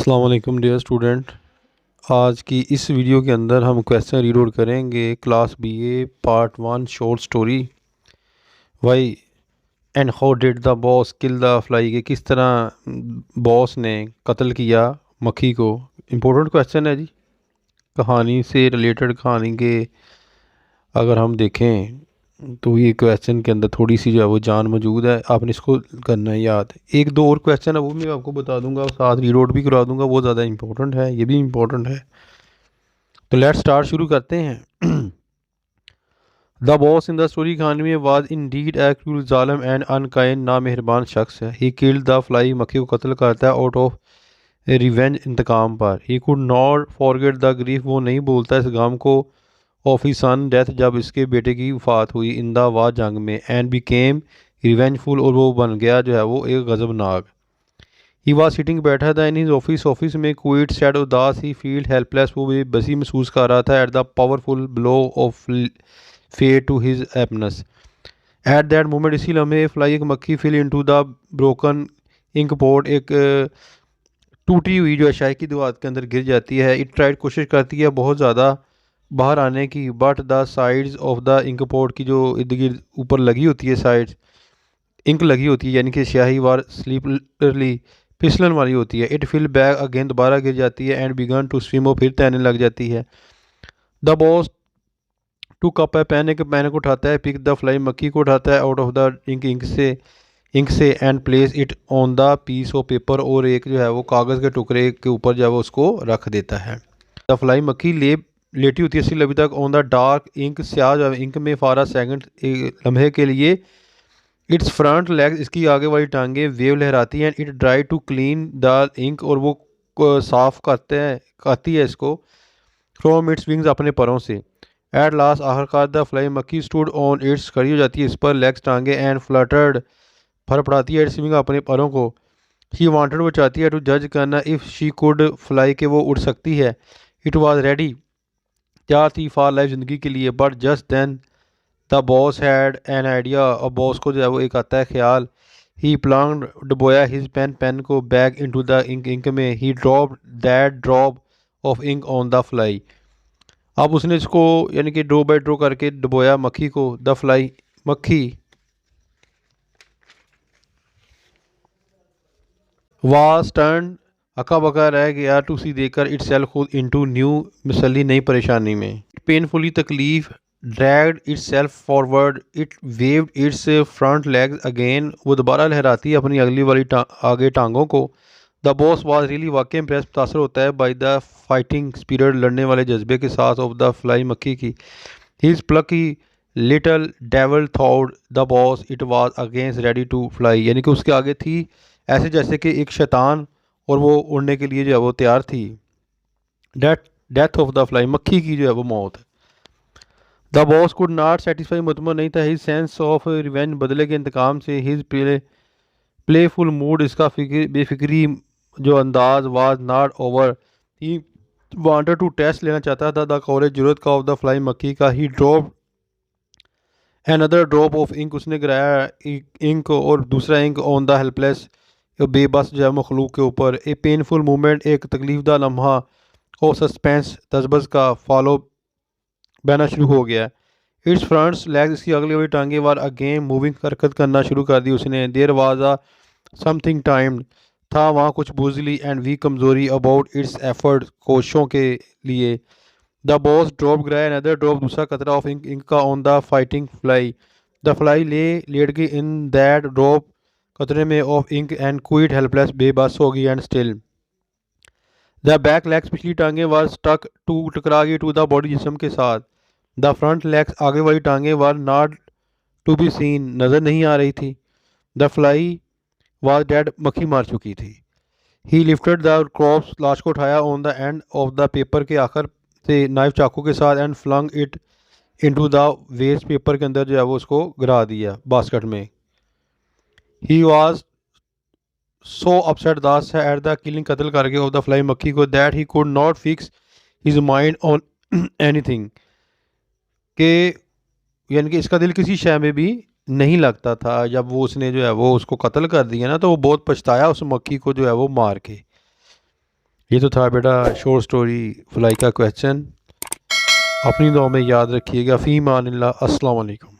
अस्सलाम वालेकुम dear student. आज की इस वीडियो के अंदर हम क्वेश्चन रीड आउट करेंगे class BA part 1 short story why and how did the boss kill the fly, के किस तरह बॉस ने कत्ल किया मक्खी को। इम्पोर्टेंट क्वेश्चन है जी। कहानी से रिलेटेड कहानी के अगर हम देखें तो ये क्वेश्चन के अंदर थोड़ी सी जो है वो जान मौजूद है। आपने इसको करना है याद। एक दो और क्वेश्चन है वो मैं आपको बता दूंगा और साथ रीड आउट भी करा दूंगा, वो ज़्यादा इंपॉर्टेंट है, ये भी इंपॉर्टेंट है। तो लेट्स स्टार्ट, शुरू करते हैं। The boss in the story कहानी में वाज इंडीड ए क्रूल जालिम एंड अनकाइंड, ना मेहरबान शख्स है। ही किल्ड द फ्लाई, मक्खी को कत्ल करता है आउट ऑफ रिवेंज, इंतकाम पर। He could not forget the grief, वो नहीं भूलता इस गम को, ऑफ हिज सन डेथ, जब इसके बेटे की वफात हुई, इन द वार, जंग में। एंड बिकेम रिवेंजफुल, और वो बन गया जो है वो एक गजबनाक। ही वॉज सिटिंग, बैठा था इन हिज ऑफिस, ऑफिस में। क्विट सैड, उदास। ही फील्ड हेल्पलेस, वो बेबसी महसूस कर रहा था। At the powerful blow of fate to his happiness. At that moment, इसी लम्हे, फ्लाई, एक मक्खी, fell into the broken ink pot, एक टूटी हुई जो है शाही की दीवार के अंदर गिर जाती है। इट ट्राइड, कोशिश करती है बहुत ज़्यादा बाहर आने की, but the sides of the ink pot, की जो इर्द गिर्द ऊपर लगी होती है साइड्स, इंक लगी होती है यानी कि स्याही वार स्लीपरली फिसलन वाली होती है। इट फिल बैक अगेन, दोबारा गिर जाती है। एंड बिगन टू स्विम, और फिर तैरने लग जाती है। द बॉस टू कप है, पहने के पैन को उठाता है। पिक द फ्लाई, मक्खी को उठाता है out of the ink, ink से। And place it on the piece of paper, और एक जो है वो कागज़ के टुकड़े के ऊपर जो है वो उसको रख देता है। द फ्लाई, मक्खी लेटी होती है अभी तक ऑन द डार्क इंक, स्याह जो है इंक में, फारा सेकंड, लम्हे के लिए। इट्स फ्रंट लेग्स, इसकी आगे वाली टांगें वेव लहराती हैं। It tried to clean the ink, और वो साफ करती है इसको, फ्रॉम इट्स विंग्स, अपने परों से। एट लास्ट, आखिरकार, द फ्लाई, मक्खी, स्टूड ऑन इट्स, खड़ी हो जाती है इस पर, लेग्स, टांगे। एंड फ्लटर्ड, फड़फड़ाती है इट्स विंग, अपने परों को। शी वांटेड, वो चाहती है, टू जज करना, इफ़ शी कुड फ्लाई, के वो उड़ सकती है। इट वॉज रेडी, तैयार थी, फॉर लाइफ, ज़िंदगी के लिए। But just then the boss had an idea, और बॉस को जो है वो एक आता है ख्याल। ही प्लंग्ड, डुबोया हिज पेन, पेन को back into the ink, ink में। He drop that drop of ink on the fly, अब उसने इसको यानी कि ड्रॉ बाय ड्रॉ करके डुबोया मक्खी को। द फ्लाई, मक्खी, वाज टर्न, अका बका रह गया, टू सी, देकर, इट सेल्फ, खुद, इनटू न्यू, मिसली, नई परेशानी में। पेनफुली, तकलीफ, dragged it's self forward, it waived it's front legs again, वो दोबारा लहराती है अपनी अगली वाली आगे टांगों को। द बॉस वाज रियली, वाकई इम्प्रेस, मुतासर होता है, बाई द फाइटिंग स्पिरिट, लड़ने वाले जज्बे के साथ, ऑफ द फ्लाई, मक्खी की। His plucky little devil thought the boss it was against ready to fly, यानी कि उसके आगे थी ऐसे जैसे कि एक शैतान, और वो उड़ने के लिए जो है वो तैयार थी। Death death of the fly, मक्खी की जो है वो मौत। The boss could not satisfy, मुतमन नहीं था। हिज सेंस ऑफ रिवेंज, बदले के इंतकाम से। हिज प्लेफुल मूड, इसका बेफिक्री जो अंदाज, was not over. He wanted to taste, लेना चाहता था, द कवरेज, जरूरत का, ऑफ द फ्लाई, मक्खी का। He drop another drop of ink, उसने गिराया इंक और दूसरा इंक ऑन द हेल्पलेस, बेबस जो है मखलूक के ऊपर। ए पेनफुल मोमेंट, एक तकलीफदा लम्हा, और सस्पेंस, तजबस का, फॉलो, बहना शुरू हो गया। इट्स फ्रंट्स लेग्स, इसकी अगली वाली टांगे, वार अगेन मूविंग, हरकत करना शुरू कर दी उसने। There was a something time, था वहाँ कुछ बुजली एंड वीक, कमजोरी, अबाउट इट्स एफर्ट, कोशिशों के लिए। द बॉस ड्रॉप, गिराया अनदर ड्रॉप, दूसरा कतरा, ऑफ इंक, इंक का, on the fighting fly. The fly lay गई इन दैट ड्रॉप, कतरे में, of ink. And quite helpless, बेबस हो गई। And still the back legs, पिछली टांगे, वाज स्टक, टू, टकरा गई, टू द बॉडी, जिस्म के साथ। द फ्रंट लेग्स, आगे वाली टांगे, were not to be seen, नज़र नहीं आ रही थी। द फ्लाई वाज डेड, मक्खी मार चुकी थी। ही लिफ्टेड द क्रॉप्स, लाश को उठाया, on the end of the paper, के आखिर से, नाइफ, चाकू के साथ। And flung it into the waste, paper के अंदर जो है वो उसको गिरा दिया बास्केट में। ही वाज सो अपसेट, दास है, एट द किलिंग, कत्ल करके, ऑफ द फ्लाई, मक्खी को, that he could not fix his mind on anything, के यानी कि इसका दिल किसी शय में भी नहीं लगता था। जब वो उसने जो है वो उसको कत्ल कर दिया ना, तो वो बहुत पछताया उस मक्खी को जो है वो मार के। ये तो था बेटा शॉर्ट स्टोरी फ्लाई का क्वेश्चन। अपनी दुआ में याद रखिएगा। फ़ी मानिल्लाह। अस्सलाम वालेकुम।